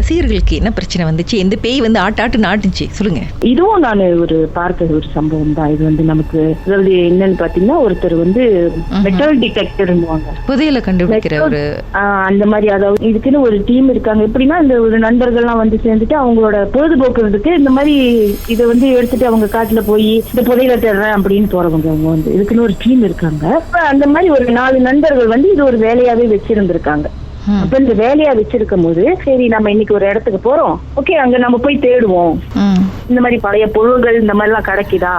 ரசிகர்களுக்கு என்ன பிரச்சனை வந்துச்சு? எந்த பேய் வந்து ஆட்டாட்டு ஆட்டுச்சு சொல்லுங்க. இதுவும் நான் ஒரு பார்த்த ஒரு சம்பவம் தான். இது வந்து நமக்கு அதாவது என்னன்னு பாத்தீங்கன்னா, ஒருத்தர் வந்து மெட்டல் டிடெக்டர் புதையல கண்டுபிடிக்கிற ஒரு அந்த மாதிரி, அதாவது இதுக்குன்னு ஒரு டீம் இருக்காங்க. எப்படின்னா இந்த ஒரு நண்பர்கள்லாம் வந்து சேர்ந்துட்டு அவங்களோட பொழுதுபோக்குறதுக்கு இந்த மாதிரி இதை வந்து எடுத்துட்டு அவங்க காட்டுல போய் இந்த புதையல தேடுறேன் அப்படின்னு போறவங்க. அவங்க வந்து இதுக்குன்னு ஒரு டீம் இருக்காங்க. அந்த மாதிரி ஒரு 4 நண்பர்கள் வந்து இது ஒரு வேலையாவே வச்சிருந்திருக்காங்க. அப்ப இந்த வேலையா வச்சிருக்கும் போது, சரி நம்ம இன்னைக்கு ஒரு இடத்துக்கு போறோம், ஓகே அங்க நம்ம போய் தேடுவோம், இந்த மாதிரி பழைய பொருள்கள் இந்த மாதிரி எல்லாம் கிடைக்குதா,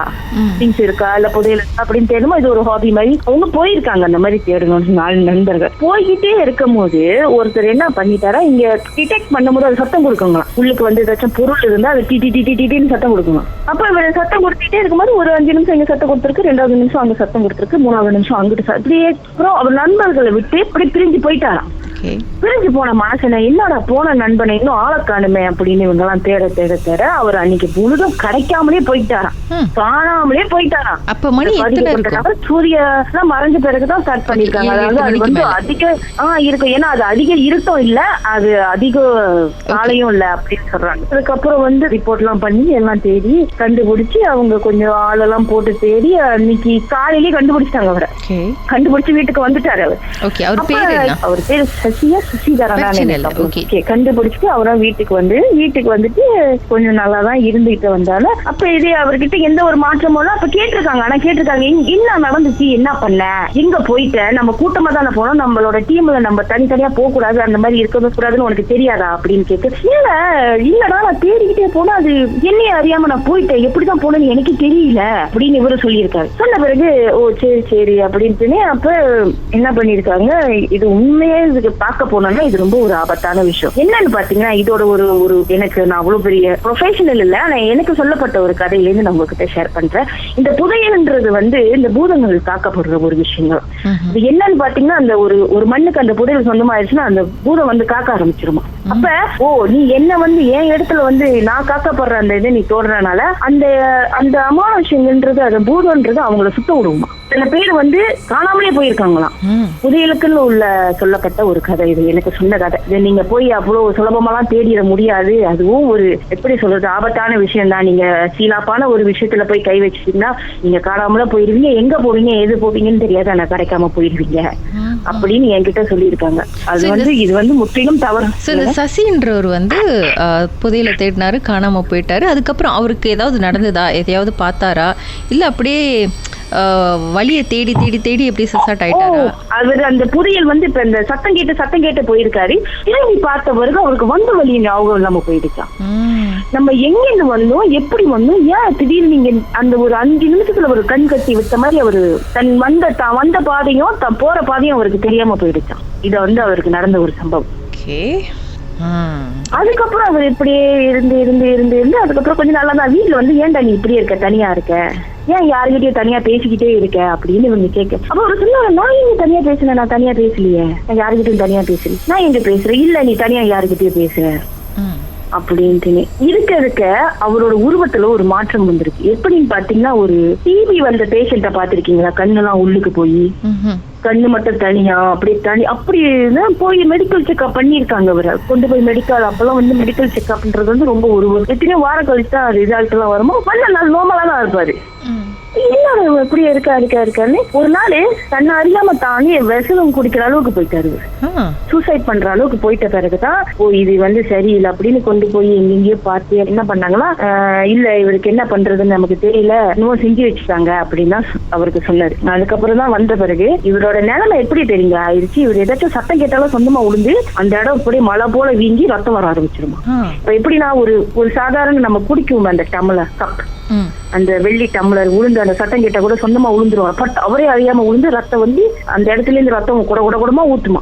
திங்ஸ் இருக்கா இல்ல புதையல் அப்படின்னு தேடுமோ. இது ஒரு ஹாபி மாதிரி அவங்க போயிருக்காங்க. அந்த மாதிரி தேடணும் 4 நண்பர்கள் போய்கிட்டே இருக்கும் போது ஒருத்தர் என்ன பண்ணிட்டாரா, இங்க டிடெக்ட் பண்ணும்போது அது சத்தம் கொடுக்குங்களாம். உள்ளுக்கு வந்து ஏதாச்சும் பொருள் இருந்தா அது டிடின்னு சத்தம் கொடுக்குங்க. அப்ப இவர் சத்தம் கொடுத்துட்டே இருக்கும்போது ஒரு 5 நிமிஷம் இங்க சத்தம் கொடுத்துருக்கு, 2வது நிமிஷம் அங்க சத்தம் கொடுத்துருக்கு, 3வது நிமிஷம் அங்கிட்டு அப்படியே. அப்புறம் அவர் நண்பர்களை விட்டு அப்படி பிரிஞ்சு போயிட்டாராம். பிரிஞ்சு போன மனுஷனை என்னோட போன நண்பனை இன்னும் ஆளை காணுமே அப்படின்னு இவங்க எல்லாம் தேட அவர் அன்னைக்கு முழுதும் கிடைக்காமலே போயிட்டாராம், காணாமலே போயிட்டாராம். அப்ப மணி சூரிய மறைஞ்ச பிறகுதான் ஸ்டார்ட் பண்ணிருக்காங்க. அதாவது அது வந்து அதிக இருக்கும், ஏன்னா அது அதிக இருட்டும் இல்ல, அது அதிக காலையும் இல்ல அப்படின்னு சொல்றாங்க. அதுக்கப்புறம் வந்து ரிப்போர்ட் எல்லாம் பண்ணி எல்லாம் தேடி கண்டுபிடிச்சு அவங்க கொஞ்சம் ஆளெல்லாம் போட்டு தேடி அன்னைக்கு காலையிலேயே கண்டுபிடிச்சிட்டாங்க. அவரை கண்டுபிடிச்சு வீட்டுக்கு வந்துட்டாரு. அவர் பேரு கண்டுபிடிச்சிட்டு அவரும் வீட்டுக்கு வந்துட்டு கொஞ்சம் நல்லாதான் இருந்துகிட்டு வந்தாலும் அப்ப இதே அவர்கிட்ட எந்த ஒரு மாற்றமும் அப்ப கேட்டிருக்காங்க. ஆனா கேட்டிருக்காங்க, என்ன நடந்துச்சு, என்ன பண்ண, எங்க போயிட்ட, நம்ம கூட்டமா தானே போனோம், நம்மளோட டீம்ல நம்ம தனித்தனியா போக கூடாது, அந்த மாதிரி இருக்கவே கூடாதுன்னு உனக்கு தெரியாதா அப்படின்னு கேட்டு, இல்லடா நான் தேடிக்கிட்டே போனா அது என்னைய அறியாம நான் போயிட்டேன், எப்படிதான் போனேன்னு எனக்கு தெரியல அப்படின்னு இவரு சொல்லியிருக்காரு. சொன்ன பிறகு ஓ சரி சரி அப்படின்னு அப்ப என்ன பண்ணிருக்காங்க, இது உண்மையே இதுக்கு பார்க்க போனோம்னா இது ரொம்ப ஒரு ஆபத்தான விஷயம். என்னன்னு பாத்தீங்கன்னா, இதோட ஒரு எனக்கு நான் அவ்வளவு பெரிய ப்ரொஃபஷனல் இல்ல, ஆனா எனக்கு சொல்லப்பட்ட ஒரு கதையிலேருந்து நான் உங்ககிட்ட ஷேர் பண்றேன். இந்த புதையல்ன்றது வந்து இந்த பூதங்கள் காக்கப்படுற ஒரு விஷயங்கள். இது என்னன்னு பாத்தீங்கன்னா, அந்த ஒரு மண்ணுக்கு அந்த புதையல் சொந்தமாயிருச்சுன்னா அந்த பூதம் வந்து காக்க ஆரம்பிச்சிருமா. அப்ப நீ என்ன வந்து என் இடத்துல வந்து நான் காக்கப்படுற அந்த இதை நீ தோடுறதுனால அந்த அமானுஷங்கன்றது அந்த பூதம்ன்றது அவங்கள சுத்த விடுவோமா. சில பேர் வந்து காணாமலே போயிருக்காங்களாம். புதையலுக்குன்னு உள்ள சொல்லப்பட்ட ஒரு கதை இது, எனக்கு சொன்ன கதை. இதை நீங்க போய் அவ்வளவு சுலபமாலாம் தேடிட முடியாது. அதுவும் ஒரு எப்படி சொல்றது ஆபத்தான விஷயம் தான். நீங்க சீலாப்பான ஒரு விஷயத்துல போய் கை வச்சுட்டீங்கன்னா நீங்க காணாமல போயிருவீங்க, எங்க போவீங்க எது போவீங்கன்னு தெரியாது, ஆனா கிடைக்காம போயிருவீங்க அப்படின்னு என்கிட்ட சொல்லியிருக்காங்க. அது வந்து இது வந்து முற்றிலும் தவறு. சசின்றவர் வந்து புதையலை தேடினாரு, காணாம போயிட்டாரு. அதுக்கப்புறம் அவருக்கு ஏதாவது நடந்ததா, எதையாவது பார்த்தாரா, இல்ல அப்படியே வழியை தேடி தேடி தேடி எப்படி சசாட் ஆயிட்டாரா? அவர் அந்த புதையல் வந்து இப்ப இந்த சத்தம் கேட்டு போயிருக்காரு. இறங்கி பார்த்த பிறகு அவருக்கு வந்த வழியை ஞாபகம் இல்லாம போயிடுச்சான். நம்ம எங்கிருந்து வந்தோம், எப்படி வந்தோம், ஏன் திடீர்னு நீங்க அந்த ஒரு 5 நிமிஷத்துல ஒரு கண் கட்டி விட்ட மாதிரி அவரு தன் வந்த பாதையும் தான் போற பாதையும் அவருக்கு தெரியாம போயிடுச்சான். இத வந்து அவருக்கு நடந்த ஒரு சம்பவம். அதுக்கப்புறம் அவர் இப்படியே இருந்து அதுக்கப்புறம் கொஞ்சம் நல்லா தான் வீட்டுல வந்து ஏன்டா நீ இப்படியே இருக்க, தனியா இருக்க, ஏன் யாருகிட்டயும் தனியா பேசிக்கிட்டே இருக்க அப்படின்னு இவங்க கேட்க. அப்ப ஒரு சொன்னாங்க, நான் எங்க தனியா பேசுனேன், நான் தனியா பேசலையே, நான் யாருகிட்டயும் தனியா பேசல, நான் எங்க பேசுறேன், இல்ல நீ தனியா யாருகிட்டயும் பேசுற அப்படின்ட்டு இருக்க அவரோட உருவத்துல ஒரு மாற்றம் வந்திருக்கு. எப்படின்னு பாத்தீங்கன்னா, ஒரு டிவி வந்த பேஷண்ட பாத்திருக்கீங்களா, கண்ணெல்லாம் உள்ளுக்கு போய் கண்ணு மட்டும் தனியா அப்படிதான் போய் மெடிக்கல் செக்அப் பண்ணிருக்காங்க. அவரை கொண்டு போய் மெடிக்கல், அப்பெல்லாம் வந்து மெடிக்கல் செக்அப்ன்றது வந்து ரொம்ப ஒரு எத்தனையோ வாரம் கழிச்சா ரிசல்ட் எல்லாம் வருமோ, நல்ல நாள் நோமலா தான் இருப்பாரு. என்ன எப்படியா இருக்காருன்னு ஒரு நாள் தன்னை அறியாம தானே விஷம் குடிக்கிற அளவுக்கு போயிட்டாரு. சூசைட் பண்ற அளவுக்கு போயிட்ட பிறகுதான் இது வந்து சரியில்லை அப்படின்னு கொண்டு போய் எங்கெங்கயோ பார்த்து என்ன பண்ணாங்களா, இல்ல இவருக்கு என்ன பண்றதுன்னு நமக்கு தெரியல, இன்னும் செஞ்சு வச்சுட்டாங்க அப்படின்னு தான் அவருக்கு சொன்னாரு. அதுக்கப்புறம் தான் வந்த பிறகு இவரோட நிலைமை எப்படி தெரியுங்க ஆயிடுச்சு. இவர் ஏதாச்சும் சத்தம் கேட்டாலும் சொந்தமா உளுந்து அந்த இடம் இப்படி மழை போல வீங்கி ரத்தம் வர ஆரம்பிச்சிருமா. இப்ப எப்படின்னா ஒரு சாதாரண நம்ம குடிக்குவோம் அந்த டம்ளர் கப், அந்த வெள்ளி டம்ளர் உளுந்து அந்த சட்டம் கேட்டா கூட சொந்தமா உளுந்துருவாங்க. பட் அவரே அறியாம உளுந்து ரத்தம் வந்து அந்த இடத்துல இருந்து ரத்தம் குடமா ஊத்துமா.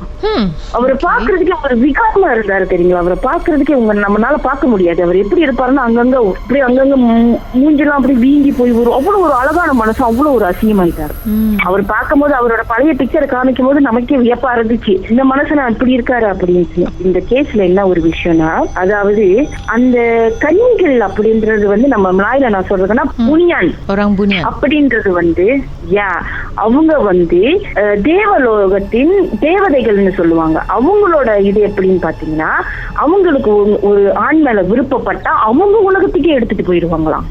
அவரை பாக்குறதுக்கே ஒரு விகாரமா இருந்தாரு தெரியுங்களா. அவரை பாக்குறதுக்கே நம்மளால பார்க்க முடியாது. அவர் எப்படி இருப்பாருன்னா அங்கங்க மூஞ்செல்லாம் அப்படி வீங்கி போய் வரும். அவ்வளவு ஒரு அழகான மனசு, அவ்வளவு ஒரு அசிங்கமாயிட்டாரு. அவர் பார்க்கும் போது அவரோட பழைய பிக்சரை காமிக்கும் போது நமக்கே வியப்பா இருந்துச்சு, இந்த மனுஷன் அப்படி இருக்காரு அப்படின்னு. இந்த கேஸ்ல என்ன ஒரு விஷயம்னா, அதாவது அந்த கன்னிகள் அப்படின்றது வந்து நம்ம மலாயில நான் சொல்றதுன்னா புனியான் orang bunian அப்படின்றது வந்து அவங்க வந்து தேவலோகத்தின் தேவதைகள்னு சொல்லுவாங்க. அவங்களோட இது எப்படின்னு பாத்தீங்கன்னா, அவங்களுக்கு ஒரு ஆண் மேல விருப்பப்பட்டா அவங்க உலகத்துக்கே எடுத்துட்டு போயிடுவாங்களாம்.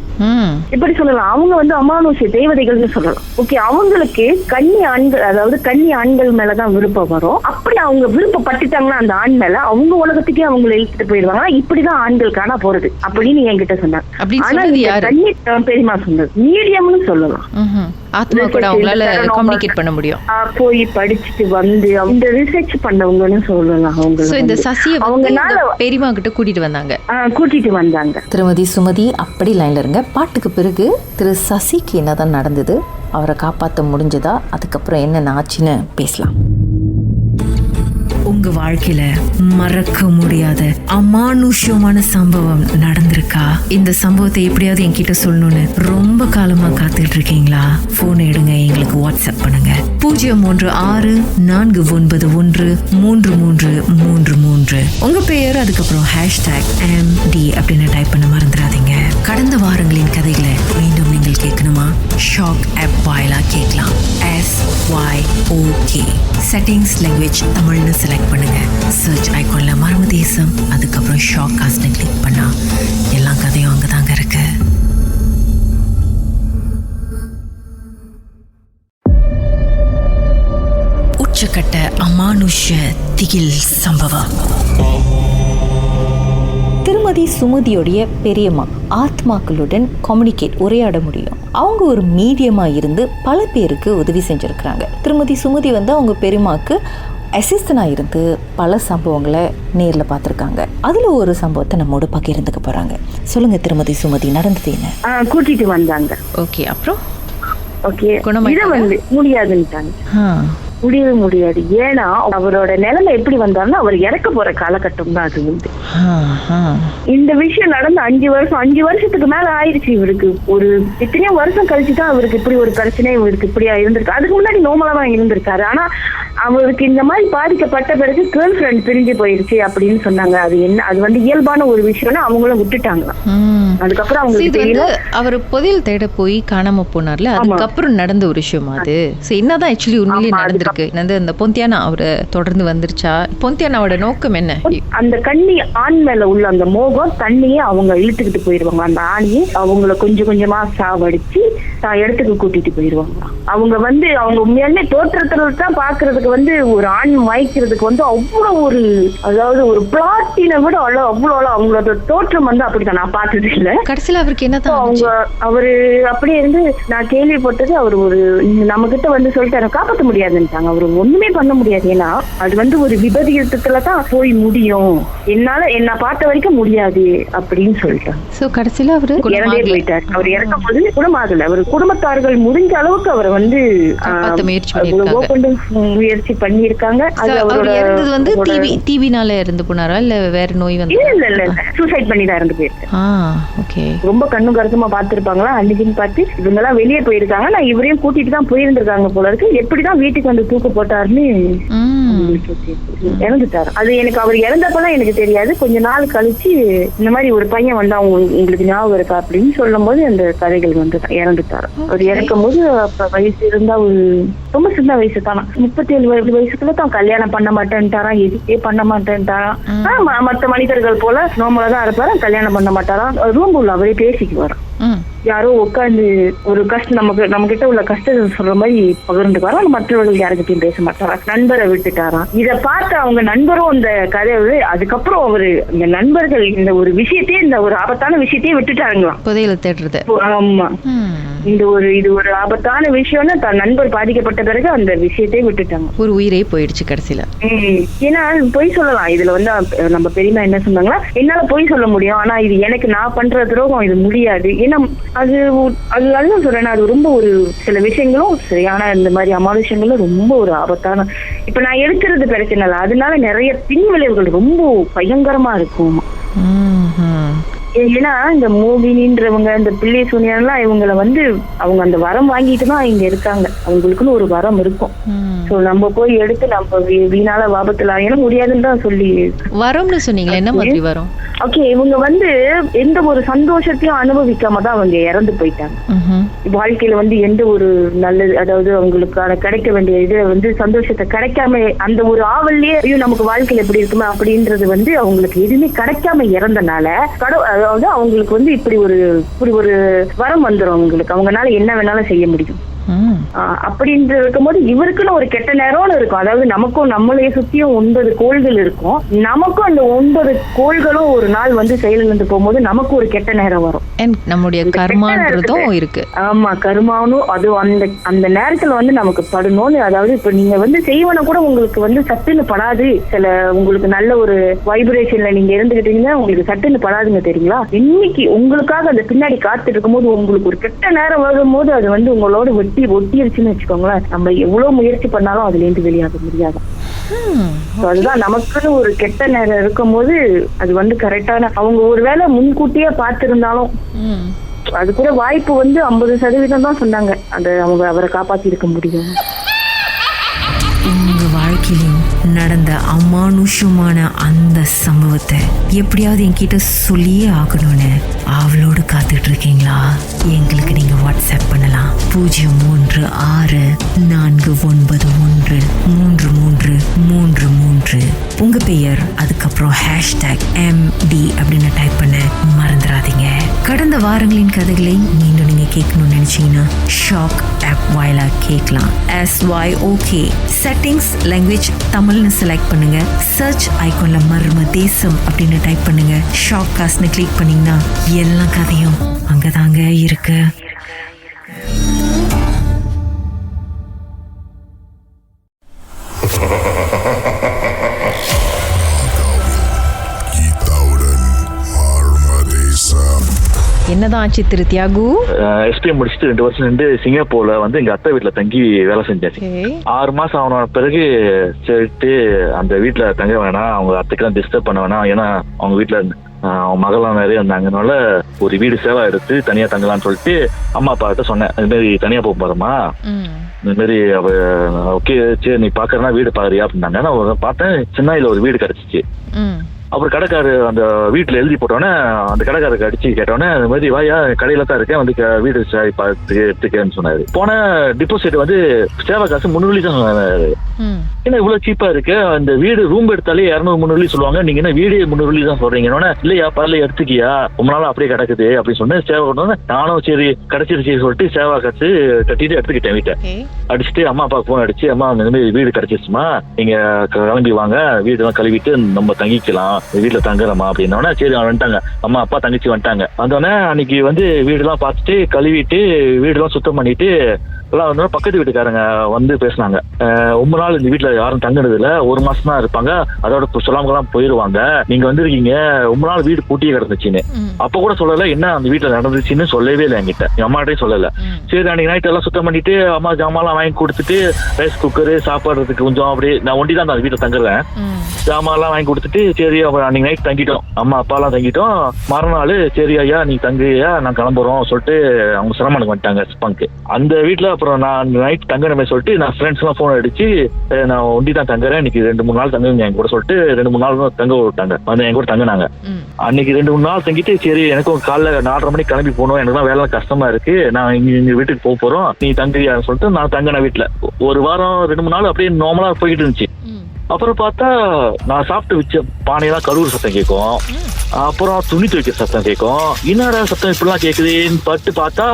இப்படி சொல்லலாம். அவங்க வந்து அமானுஷ்ய தேவதைகள்னு சொல்லலாம். ஓகே, அவங்களுக்கு கன்னி ஆண்கள், அதாவது கன்னி ஆண்கள் மேலதான் விருப்பம் வரும். அப்படி அவங்க விருப்பப்பட்டுட்டாங்கன்னா அந்த ஆண் மேல அவங்க உலகத்துக்கே அவங்களை இழுத்துட்டு போயிடுவாங்க. இப்படிதான் ஆண்கள் காண போறது அப்படின்னு என்கிட்ட சொன்னாங்க. ஆனா கன்னி பெரியமா சொன்னது மீடியம்னு சொல்லலாம். ஆத்மா கூட அவங்களால கம்யூனிகேட் பண்ண முடியும். போய் படிச்சுட்டு வந்து இந்த ரிசர்ச் பண்ணவங்கன்னு சொல்லலாம். அவங்க இந்த சசியை அவங்கனால பெரியமா கிட்ட கூட்டிட்டு வந்தாங்க. திருமதி சுமதி, அப்படி லைன்ல இருங்க. பாட்டுக்கு பிறகு திரு சசிக்கு என்னதான் நடந்தது, அவரை காப்பாற்ற முடிஞ்சதா, அதுக்கப்புறம் என்னென்ன ஆச்சுன்னு பேசலாம். உங்க வாழ்க்கையில மறக்க முடியாத அமானுஷ்யமான சம்பவம் நடந்திருக்கா? இந்த சம்பவத்தை எப்படியாவது என்கிட்ட சொல்லணும்னு ரொம்ப காலமா காத்துட்டு இருக்கீங்களா? போன் எடுங்க, எங்களுக்கு வாட்ஸ்அப் பண்ணுங்க. 0164913333. உங்க பெயர், அதுக்கப்புறம் #MD அப்படின்னு டைப் பண்ண மறந்துடாதீங்க. கடந்த வாரங்களின் கதைகளை மீண்டும் நீங்கள் கேட்கணுமா? ஷாக் ஆப் வாயிலா கேட்கலாம். SYOK செட்டிங்ஸ் லாங்குவேஜ் தமிழ்னு செலக்ட் பண்ணுங்க. சர்ச் ஐகான்ல மர்ம தேசம், அதுக்கப்புறம் ஷாக் காஸ்ட்னு கிளிக் பண்ணா எல்லா கதையும் அங்கதாங்க இருக்கு. உச்சக்கட்ட அமானுஷ்ய திகில் சம்பவம். திருமதி சுமதியோடைய பெரியம்மா ஆத்மாக்களுடன் கம்யூனிகேட், உரையாட முடியும். அவங்க ஒரு மீடியமாக இருந்து பல பேருக்கு உதவி செஞ்சுருக்கிறாங்க. திருமதி சுமதி வந்து அவங்க பெரியம்மாவுக்கு அசிஸ்டனாக இருந்து பல சம்பவங்களை நேரில் பார்த்துருக்காங்க. அதில் ஒரு சம்பவத்தை நம்மோட பகிர்ந்துக்க போகிறாங்க. சொல்லுங்கள் திருமதி சுமதி, நடந்தது என்ன? கூட்டிட்டு வந்தாங்க. ஓகே, அப்புறம் இதை வந்து முடியாதுன்னுட்டாங்க. முடியவே முடியாது. ஏன்னா அவரோட நிலைமை எப்படி வந்தாருன்னா, அவர் இறக்க போற காலகட்டம் தான் அது வந்து. இந்த விஷயம் நடந்து 5 வருஷத்துக்கு மேல ஆயிடுச்சு. இவருக்கு ஒரு எத்தனையோ வருஷம் கழிச்சுதான் அவருக்கு இப்படி ஒரு பிரச்சனை இவருக்கு இப்படியா இருந்திருக்கு. அதுக்கு முன்னாடி நோமலா தான் இருந்திருக்காரு. ஆனா அவருக்கு இந்த மாதிரி பாதிக்கப்பட்ட பிறகு கேர்ள் ஃப்ரெண்ட் பிரிஞ்சு போயிருச்சு அப்படின்னு சொன்னாங்க. அது என்ன, அது வந்து இயல்பான ஒரு விஷயம்னா அவங்களும் விட்டுட்டாங்களாம். அதுக்கப்புறம் அவங்களுக்கு தெரியல. அவர் புதையல் தேட போய் காணாம போனார்ல, அதுக்கப்புறம் நடந்த ஒரு விஷயம் அது. என்னதான் ஆக்சுவலி உண்மையிலேயே நடந்திருக்கு? அந்த பொந்தியானா அவரை தொடர்ந்து வந்துருச்சா? பொந்தியானாவோட நோக்கம் என்ன? அந்த கண்ணி ஆண் மேல உள்ள அந்த மோகம் தண்ணியே அவங்க இழுத்துக்கிட்டு போயிருவாங்க. அந்த ஆணியை அவங்கள கொஞ்சம் கொஞ்சமா சாவடிச்சு இடத்துக்கு கூட்டிட்டு போயிருவாங்க. அவங்க வந்து அவங்க உண்மையாலுமே தோற்றத்துல தான் பாக்குறதுக்கு வந்து ஒரு ஆண் மயக்கிறதுக்கு வந்து அவ்வளவு ஒரு, அதாவது ஒரு பிளாட்டினை விட அவ்வளவு அவங்களோட தோற்றம் வந்து அப்படிதான். நான் பார்த்தது இல்ல. கடைசியில அவருக்கு என்ன அவரு அப்படியே இருந்து நான் கேள்விப்பட்டது, அவர் ஒரு நம்ம கிட்ட வந்து சொல்லிட்டு காப்பாற்ற முடியாதுன்ட்டாங்க. அவரு ஒண்ணுமே பண்ண முடியாது. ஏன்னா அது வந்து ஒரு விபரீதத்துலதான் போய் முடியும், என்ன பார்த்த வரைக்கும் முடியாது அப்படின்னு சொல்லிட்டாங்க. கடைசியில அவரு இறந்தே போயிட்டார். அவர் இறக்கும் போது குணமாகல. அவர் குடும்பத்தார்கள் முடிஞ்ச அளவுக்கு அவரை வந்து முயற்சி பண்ணிருக்காங்க. இறந்தது வந்து டிவினால இறந்து போனாரா இல்ல வேற நோய் வந்து? இல்ல சூசைட் பண்ணி தான் இறந்து போயிருக்கு. ரொம்ப கண்ணும் கருத்துமா பாத்துருப்பாங்களா அன்னைக்குன்னு பார்த்து இவங்க எல்லாம் வெளியே போயிருக்காங்க. நான் இவரையும் கூட்டிட்டு தான் போயிருந்திருக்காங்க போல இருக்கு. எப்படிதான் வீட்டுக்கு வந்து தூக்க போட்டாருன்னு இறந்துட்டாரு. அது எனக்கு அவர் இறந்தப்பதான் எனக்கு தெரியாது. கொஞ்ச நாள் கழிச்சு இந்த மாதிரி ஒரு பையன் வந்தா உங்களுக்கு ஞாபகம் இருக்கா அப்படின்னு சொல்லும் போது அந்த கதைகள் வந்து இறந்துட்டாரு. அவர் இறக்கும் போது அப்ப வயசு இருந்தா ஒரு ரொம்ப சின்ன வயசு தானா, 37 வயசுக்குள்ள தான் கல்யாணம் பண்ண மாட்டேன்ட்டாராம். எதுக்கே பண்ண மாட்டேன்ட்டாராம். மற்ற மனிதர்கள் போல நோமலதான் இருப்பாரு, கல்யாணம் பண்ண மாட்டாராம். ரூம் உள்ள அவரே பேசிக்குவாராம். யாரோ உட்காந்து ஒரு கஷ்டம் நம்ம கிட்ட உள்ள கஷ்டத்தை சொல்ற மாதிரி பகிர்ந்துக்குவாரா. மற்றவர்கள் யாருக்கிட்டையும் பேச மாட்டாரா. நண்பரை விட்டுட்டாராம். இதை பார்த்து அவங்க நண்பரும் அந்த கதையை அதுக்கப்புறம் அவரு இந்த நண்பர்கள் இந்த ஒரு விஷயத்தையே, இந்த ஒரு ஆபத்தான விஷயத்தையே விட்டுட்டாங்களாம். புதையல தேடுறது. ஆமா, இது ஒரு ஆபத்தான விஷயம்னு தன் நண்பர் பாதிக்கப்பட்ட பிறகு அந்த விஷயத்தையே விட்டுட்டாங்க. ஒரு உயிரே போயிடுச்சு கடைசியில. ஏன்னா பொய் சொல்லலாம். இதுல வந்து நம்ம பெரியமா என்ன சொன்னாங்களா, என்னால பொய் சொல்ல முடியும், ஆனா இது எனக்கு நான் பண்ற துரோகம், இது முடியாது. ஏன்னா அது அதுதான் சொல்றேன். அது ரொம்ப ஒரு சில விஷயங்களும் சரியான இந்த மாதிரி அமானுஷங்களும் ரொம்ப ஒரு ஆபத்தான. இப்ப நான் எடுக்கிறது பிரச்சனை இல்லை, அதனால நிறைய பின் விளைவுகள் ரொம்ப பயங்கரமா இருக்கும். ஏன்னா இந்த மோகினின்றவங்க இந்த பிள்ளை சூனியெல்லாம் இவங்களை வந்து அவங்க அந்த வரம் வாங்கிட்டு தான் இங்க இருக்காங்க. அவங்களுக்குன்னு ஒரு வரம் இருக்கும். சோ நம்ம போய் எடுத்து நம்ம வீணால வாபத்துல ஆகினா முடியாதுன்னு தான் சொல்லி. வரம்னு சொன்னீங்களா, என்ன மாதிரி வரும்? ஓகே, இவங்க வந்து எந்த ஒரு சந்தோஷத்தையும் அனுபவிக்காம தான் அவங்க இறந்து போயிட்டாங்க. வாழ்க்கையில வந்து எந்த ஒரு நல்லது, அதாவது அவங்களுக்கான கிடைக்க வேண்டிய இது வந்து சந்தோஷத்தை கிடைக்காம அந்த ஒரு ஆவல்லையே ஐயோ நமக்கு வாழ்க்கையில எப்படி இருக்குமா அப்படின்றது வந்து அவங்களுக்கு எதுவுமே கிடைக்காம இறந்தனால அதாவது அவங்களுக்கு வந்து இப்படி ஒரு வரம் வந்துடும். அவங்களுக்கு அவங்களால என்ன வேணாலும் செய்ய முடியும் அப்படின்னு இருக்கும்போது இவருக்குன்னு ஒரு கெட்ட நேரம்னு இருக்கும். அதாவது நமக்கும் நம்மளைய சுத்தியும் 9 கோள்கள் இருக்கும். நமக்கும் அந்த 9 கோள்களும் ஒரு நாள் வந்து செயலிழந்து போகும்போது நமக்கு ஒரு கெட்ட நேரம் வரும். நம்முடைய கர்மான்றதும் இருக்கு. ஆமா, கர்மானும் அது அந்த நேரத்துல வந்து நமக்கு படணும்னு. அதாவது இப்ப நீங்க வந்து செய்வன கூட உங்களுக்கு வந்து சட்டுன்னு படாது. சில உங்களுக்கு நல்ல ஒரு வைப்ரேஷன்ல நீங்க இருந்துகிட்டீங்கன்னா உங்களுக்கு சட்டுன்னு படாதுங்க, தெரியுங்களா? இன்னைக்கு உங்களுக்காக அந்த பின்னாடி காத்துட்டு இருக்கும்போது உங்களுக்கு ஒரு கெட்ட நேரம் வரும்போது அது வந்து உங்களோட ஒட்டிருச்சுன்னு வச்சுக்கோங்களேன். நம்ம எவ்வளவு முயற்சி பண்ணாலும் அதுல இருந்து வெளியாக முடியாது. அதுதான் நமக்குன்னு ஒரு கெட்ட நேரம் இருக்கும் போது அது வந்து கரெக்டான அவங்க ஒருவேளை முன்கூட்டியே பார்த்திருந்தாலும் அது கூட வாய்ப்பு வந்து 50% தான் சொன்னாங்க. அவங்க அவரை காப்பாத்தி இருக்க முடியும். உங்க வாழ்க்கையிலும் நடந்த அமானுஷமான அந்த சம்பவத்தை எப்படியாவது என்கிட்ட சொல்லியே ஆகணும்னு அவளோடு காத்துட்டு இருக்கீங்களா? எங்களுக்கு நீங்க வாட்ஸ்அப் பண்ணலாம் 034913333. உங்க பெயர் அதுக்கப்புறம் #MD அப்படின்னு டைப் பண்ண மறந்துடாதீங்க. கடந்த வாரங்களின் கதைகளை மீண்டும் நீங்க கேட்கணும்னு நினைச்சீங்கன்னா ஷாக் ஆப் வாயிலா கேட்கலாம். SYOK செட்டிங்ஸ் லாங்குவேஜ் தமிழ்னு செலக்ட் பண்ணுங்க. சர்ச் ஐகான்ல மர்ம தேசம் அப்படின்னு டைப் பண்ணுங்க. ஷாக் காஸ்ட்னு கிளிக் பண்ணீங்கன்னா எல்லா கதையும் அங்கதாங்க இருக்கு. என்னதான் ஆச்சு திரு தியாகு? எஸ்பிஎம் முடிச்சுட்டு 2 வருஷம் நின்று சிங்கப்பூர்ல வந்து எங்க அத்தை வீட்டுல தங்கி வேலை செஞ்சாச்சு. 6 மாசம் ஆன பிறகு சொல்லிட்டு அந்த வீட்டுல தங்க வேணாம், அவங்க அத்தைக்கெல்லாம் டிஸ்டர்ப் பண்ண வேணாம், ஏன்னா அவங்க வீட்டுல அவங்க மகள்லாம் நிறைய இருந்தாங்கனால ஒரு வீடு சேவா எடுத்து தனியா தங்கலாம்னு சொல்லிட்டு அம்மா அப்பா கிட்ட சொன்னேன். இது மாதிரி தனியா போக போறோமா, இந்த மாதிரி அவ ஓகே சரி நீ பாக்குறனா வீடு பாக்குறியா அப்படின்னாங்க. நான் பார்த்தேன், சென்னையில ஒரு வீடு கிடைச்சிச்சு. அப்புறம் கடைக்காரு அந்த வீட்டுல எழுதி போட்டோன்னே அந்த கடைக்காரருக்கு அடிச்சு கேட்டோன்னே இந்த மாதிரி வாயா கடையில தான் இருக்கேன் வந்து வீடு பார்த்து எடுத்துக்கேன்னு சொன்னாரு. போன டிபாசிட் வந்து சேவை காசு 300 தான் சொன்னாரு. ஏன்னா இவ்வளவு சீப்பா இருக்கு, அந்த வீடு ரூம் எடுத்தாலே 200-300 சொல்லுவாங்க, நீங்க என்ன வீடு 300 தான் சொல்றீங்கன்னா இல்லையா பரல எடுத்துக்கியா ரொம்ப நாள் அப்படியே கிடக்குது அப்படின்னு சொன்னேன். சேவை கொண்டு நானும் சரி கிடைச்சிருச்சு சொல்லிட்டு சேவா காசு கட்டிட்டு எடுத்துக்கிட்டேன். வீட்டை அடிச்சுட்டு அம்மா அப்பா போன் அடிச்சு, அம்மா இந்த மாதிரி வீடு கிடைச்சிருச்சுமா, நீங்க கிளம்பி வாங்க வீடெல்லாம் கழுவிட்டு நம்ம தங்கிக்கலாம், வீட்டுல தங்குறமா அப்படின்னோடனே சரி வந்துட்டாங்க. அம்மா அப்பா தங்கச்சி வந்துட்டாங்க. வந்தோடனே அன்னைக்கு வந்து வீடுலாம் பார்த்துட்டு கழுவிட்டு வீடுலாம் சுத்தம் பண்ணிட்டு எல்லாம் வந்து பக்கத்து வீட்டுக்காரங்க வந்து பேசினாங்க. ரொம்ப நாள் இந்த வீட்டுல யாரும் தங்குனது இல்ல, 1 மாசம் தான் இருப்பாங்க, அதோட சொல்லாமலாம் போயிருவாங்க, நீங்க வந்திருக்கீங்க ரொம்ப நாள் வீடு பூட்டியே கிடந்துச்சுன்னு. அப்ப கூட சொல்லல என்ன அந்த வீட்டுல நடந்துச்சுன்னு சொல்லவே இல்லை என்கிட்ட, என் அம்மாட்டையும் சொல்லல. சரி அன்னைக்கு நைட் எல்லாம் சுத்தம் பண்ணிட்டு அம்மா ஜாமான்லாம் வாங்கி கொடுத்துட்டு ரைஸ் குக்கரு சாப்பாடுறதுக்கு கொஞ்சம் அப்படியே நான் ஒண்டி தான் அந்த வீட்டுல தங்குறேன். ஜாமான்லாம் வாங்கி கொடுத்துட்டு சரி அப்புறம் அன்னைக்கு நைட் தங்கிட்டோம், அம்மா அப்பா எல்லாம் தங்கிட்டோம். மறுநாள் சரி ஐயா நீ தங்குயா நான் கிளம்புறோம் சொல்லிட்டு அவங்க சிரமனுக்கு வந்துட்டாங்க ஸ்பங்க்கு. அந்த வீட்டுல அப்புறம் நான் நைட் தங்கணுமே சொல்லிட்டு நான் ஃப்ரெண்ட்ஸ் எல்லாம் போன் அடிச்சு நான் ஒண்டி தான் தங்குறேன், இன்னைக்கு 2-3 நாள் தங்குங்க என் கூட சொல்லிட்டு 2-3 நாள் தங்க விட்டாங்க. வந்து என் கூட தங்கினாங்க. அன்னைக்கு 2-3 நாள் தங்கிட்டு சரி எனக்கும் காலைல 4:30 மணிக்கு கிளம்பி போகணும், எனக்கு தான் வேலை கஷ்டமா இருக்கு, நான் இங்க வீட்டுக்கு போக போறோம் நீ தங்குறியான்னு சொல்லிட்டு நான் தங்கின வீட்டுல 1 வாரம் 2-3 நாள் அப்படியே நார்மலா போயிட்டு இருந்துச்சு. அப்புறம் பார்த்தா நான் சாப்பிட்டு வச்ச பானையெல்லாம் கழுவுற சத்தம் கேட்கும், அப்புறம் துணி துவைக்கிற சத்தம் கேட்கும். என்னடா சத்தம் இப்படிலாம் கேட்குதுன்னு பட்டு பார்த்தா,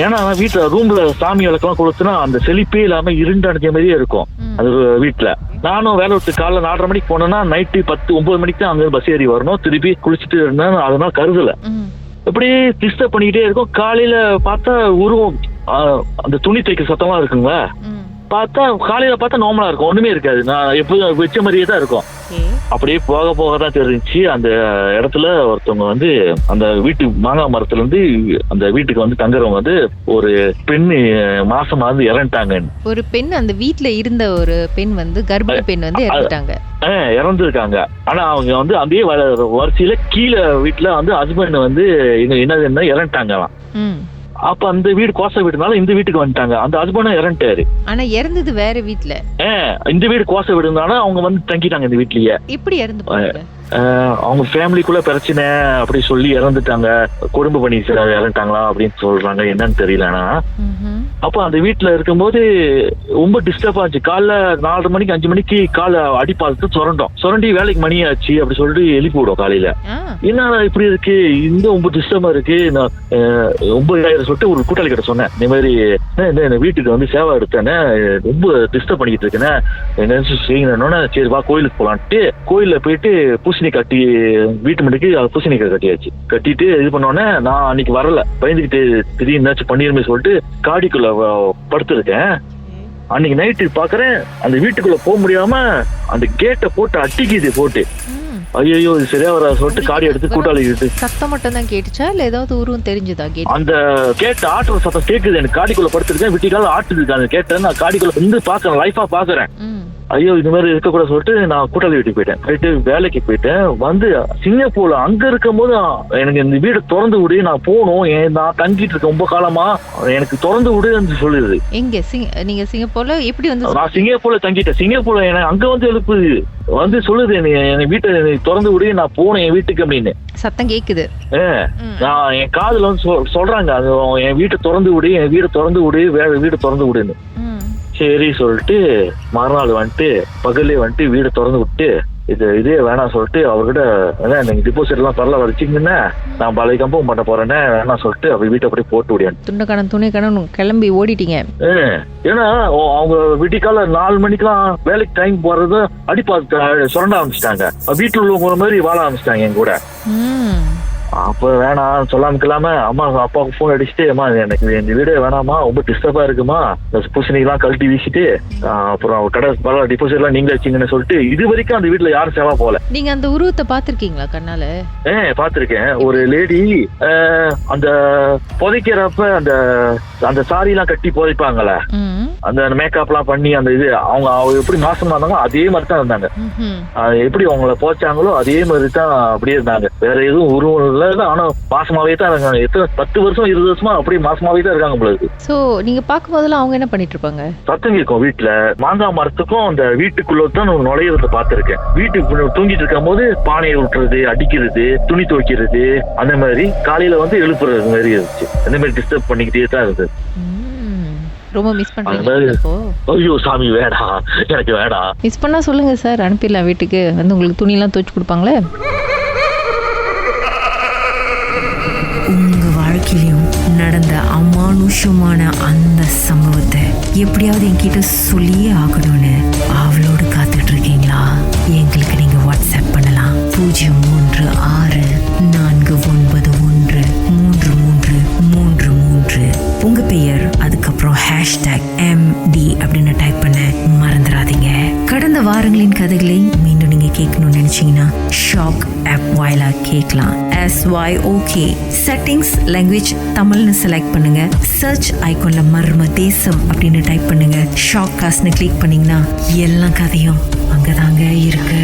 ஏன்னா வீட்டுல ரூம்ல சாமி விளக்கெல்லாம் கொடுத்துனா அந்த செழிப்பே இல்லாம இருண்டு அடைஞ்ச மாதிரியே இருக்கும் அது வீட்டுல. நானும் வேலை விட்டு காலைல 4:30 மணிக்கு போனேன்னா நைட்டு 10-9 மணிக்கு தான் அங்க பஸ் ஏறி வரணும், திருப்பி குளிச்சுட்டு இருந்தேன், அதனால கருதல இப்படியே டிஸ்டர்ப் பண்ணிக்கிட்டே இருக்கும். காலையில பார்த்தா உருவம் அந்த துணி தைக்கிற சத்தமா இருக்குங்களா, பார்த்தா காலையில பார்த்தா நார்மலா இருக்கும், ஒண்ணுமே இருக்காது. நான் எப்போதும் வச்ச மாதிரியே தான் இருக்கும். அப்படியே போக போக தான் தெரிஞ்சுச்சு அந்த இடத்துல ஒருத்தவங்க வந்து அந்த வீட்டு மாங்காய் மரத்துல இருந்து அந்த வீட்டுக்கு வந்து தங்குறவங்க வந்து ஒரு பெண்ணு மாசமா வந்து இறந்துட்டாங்க. ஒரு பெண் அந்த வீட்டுல இருந்த ஒரு பெண் வந்து கர்ப்பிணி பெண் வந்து இறந்துட்டாங்க. இறந்துருக்காங்க. ஆனா அவங்க வந்து அதே வரிசையில கீழே வீட்டுல வந்து ஹஸ்பண்ட் வந்து என்ன இறந்துட்டாங்களாம். அப்ப அந்த வீடு கோச வீடுனால இந்த வீட்டுக்கு வந்துட்டாங்க. அந்த ஹஸ்பண்டும் இறந்துட்டாரு. ஆனா இறந்தது வேற வீட்டுல. இந்த வீடு கோச வீடுனால அவங்க வந்து தங்கிட்டாங்க இந்த வீட்லயே. எப்படி இறந்து போனாங்க? அவங்க ஃபேமிலிக்குள்ள பிரச்சனை அப்படி சொல்லி இறந்துட்டாங்க. குடும்ப பண்ணி இறந்துட்டாங்களா அப்படின்னு சொல்றாங்க, என்னன்னு தெரியலனா. அப்ப அந்த வீட்டுல இருக்கும்போது ரொம்ப டிஸ்டர்ப் ஆச்சு. காலைல 4:30 மணிக்கு 5 மணிக்கு காலை அடி பார்த்து சுரண்டி வேலைக்கு மணி ஆச்சு அப்படி சொல்லிட்டு எழுப்பி விடும் காலையில. என்ன இப்படி இருக்கு, இந்த ரொம்ப டிஸ்டர்பா இருக்கு. நான் 9,000 சொல்லிட்டு ஒரு கூட்டாளி கிட்ட சொன்னேன், இந்த மாதிரி இந்த வீட்டுக்கு வந்து சேவை எடுத்தேன்னு ரொம்ப டிஸ்டர்ப் பண்ணிக்கிட்டு இருக்கேன்னு என்ன செய்யணும்னா, சரி வா கோயிலுக்கு போலான்ட்டு கோயில்ல போயிட்டு பூசணி கட்டி வீட்டு மணிக்கு பூசணிக்காய் கட்டியாச்சு. கட்டிட்டு இது பண்ணோன்னே நான் அன்னைக்கு வரல, பயந்துக்கிட்டு திடீர்னு என்னாச்சும் பண்ணிருமே சொல்லிட்டு காடிக்குள்ள படுத்திருக்கேன். அன்னைக்கு நைட்டு பாக்குறேன் அந்த வீட்டுக்குள்ள போக முடியாம அந்த கேட்டை போட்டு அட்டிக்குது போட்டு. ஐயோ இது சரியா வர சொல்லிட்டு காடி எடுத்து கூட்டாளி சத்தம் மட்டும் தான் கேட்டுச்சா இல்ல ஏதாவது உருவம் தெரிஞ்சதா? அந்த கேட்ட ஆட்டுற சத்தம் கேக்குது. எனக்கு காடிக்குள்ள படுத்திருக்கேன், விட்டிக்கால ஆட்டுது அந்த கேட்ட. நான் காடிக்குள்ள இருந்து பாக்குறேன், லைஃபா பாக்குறேன். ஐயோ இது மாதிரி இருக்கக்கூடாது சொல்லிட்டு நான் கூட்டாளி வீட்டுக்கு போயிட்டு வேலைக்கு போயிட்டேன். வந்து சிங்கப்பூர்ல அங்க இருக்கும் போது எனக்கு இந்த வீடு திறந்து விடு, நான் போகணும், நான் தங்கிட்டு இருக்கேன் ரொம்ப காலமா, எனக்கு திறந்து விடுன்னு சொல்லுது. எங்க நீங்க சிங்கப்பூர்ல எப்படி வந்து? நான் சிங்கப்பூர்ல தங்கிட்டேன். சிங்கப்பூர்ல எனக்கு அங்க வந்து எழுப்புது, வந்து சொல்லுது என் வீட்டை திறந்து விடு, நான் போனேன் என் வீட்டுக்கு அப்படின்னு சத்தம் கேக்குது. நான் என் காதுல வந்து சொல்றாங்க, அது என் வீட்டை திறந்து விடு, என் வீடை திறந்து விடு, வீடை திறந்து விடுன்னு. சரி சொல்லிட்டு மறுநாள் வந்துட்டு பகலே வந்துட்டு வீடை திறந்து விட்டு இதே வேணாம் சொல்லிட்டு அவர்கிட்ட நீங்க டிபாசிட் எல்லாம் தரல வச்சிங்கன்னா நான் பழைய கம்பம் பண்ண போறேன்னு வேணாம் சொல்லிட்டு அவர் வீட்டை அப்படியே போட்டு விடியான். துணிக்கணும் கிளம்பி ஓடிட்டீங்க. ஏன்னா அவங்க விடிக்கால 4 மணிக்கெல்லாம் வேலைக்கு டைம் போறது அடிப்பா சுரண்ட ஆரம்பிச்சிட்டாங்க. வீட்டுல உள்ளவங்க மாதிரி வாழ ஆரம்பிச்சிட்டாங்க என் கூட. அப்ப வேணாம் சொல்லாம அம்மா அப்பாவுக்கு போன் அடிச்சுட்டு, அம்மா எனக்கு இந்த வீடு வேணாமா, ரொம்ப டிஸ்டர்பா இருக்குமா, பூசணிக்கெல்லாம் கழட்டி வீசிட்டு அப்புறம் கடை பல டிபாசிட் எல்லாம் நீங்க வச்சீங்கன்னு சொல்லிட்டு இது வரைக்கும் அந்த வீட்டுல யாரும் சேவா போல. நீங்க அந்த உருவத்தை பாத்திருக்கீங்களா கண்ணால? பாத்திருக்கேன். ஒரு லேடி அந்த புதைக்கிறப்ப அந்த சாரி எல்லாம் கட்டி புதைப்பாங்களே, அந்த மேக்கப் எல்லாம் பண்ணி அந்த இது அவங்க எப்படி மாசமா இருந்தாங்க அதே மாதிரி தான் இருந்தாங்க. எப்படி அவங்கள போச்சாங்களோ அதே மாதிரி தான் அப்படியே இருந்தாங்க. வேற எதுவும் உருவம் இல்ல. ஆனா மாசமாவே தான் இருக்காங்க. எத்தனை 10 வருஷம் 20 வருஷமா அப்படியே மாசமாவே தான் இருக்காங்க போல. சோ நீங்க பாக்கும் போதெல்லாம் அவங்க என்ன பண்ணிட்டு இருப்பாங்க? சத்தம் கேட்கும் வீட்டுல. மாங்காய் மரத்துக்கும் அந்த வீட்டுக்குள்ள தான் நுழையிறத பாத்திருக்கேன். வீட்டுக்கு தூங்கிட்டு இருக்கும் போது பானையை விட்டுறது, அடிக்கிறது, துணி துவைக்கிறது, அந்த மாதிரி காலையில வந்து எழுப்புறது மாதிரி இருந்துச்சு. அந்த மாதிரி டிஸ்டர்ப் பண்ணிக்கிட்டே தான் இருந்தது. ரொம்ப மிஸ் பண்றீங்க. ஐயோ சாமி வேணாம், எனக்கு வேணாம். மிஸ் பண்ணா சொல்லுங்க சார், அனுப்பிடலாம் வீட்டுக்கு. வந்து உங்களுக்கு துணி எல்லாம் துவைச்சு கொடுப்பாங்களே. உங்க வாழ்க்கையிலும் நடந்த அமானுஷமான அந்த சம்பவத்தை எப்படியாவது என்கிட்ட சொல்லியே ஆகணும்னு அவளோடு காத்துட்டு இருக்கீங்களா? எங்களுக்கு நீங்க வாட்ஸ்அப் பண்ணலாம் 036913333. உங்க பெயர் அதுக்கப்புறம் #MD அப்படின்னு டைப் பண்ண மறந்துடாதீங்க. கடந்த வாரங்களின் கதைகளை மீண்டும் நீங்க கேட்கணும்னு நினைச்சீங்கன்னா ஷாக் ஆப் வாயிலா கேட்கலாம். SYOK செட்டிங்ஸ் லாங்குவேஜ் தமிழ்னு செலக்ட் பண்ணுங்க. சர்ச் ஐகான்ல மர்ம தேசம் அப்படின்னு டைப் பண்ணுங்க. ஷாக் காஸ்ட்னு கிளிக் பண்ணீங்கன்னா எல்லா கதையும் அங்கதாங்க இருக்கு.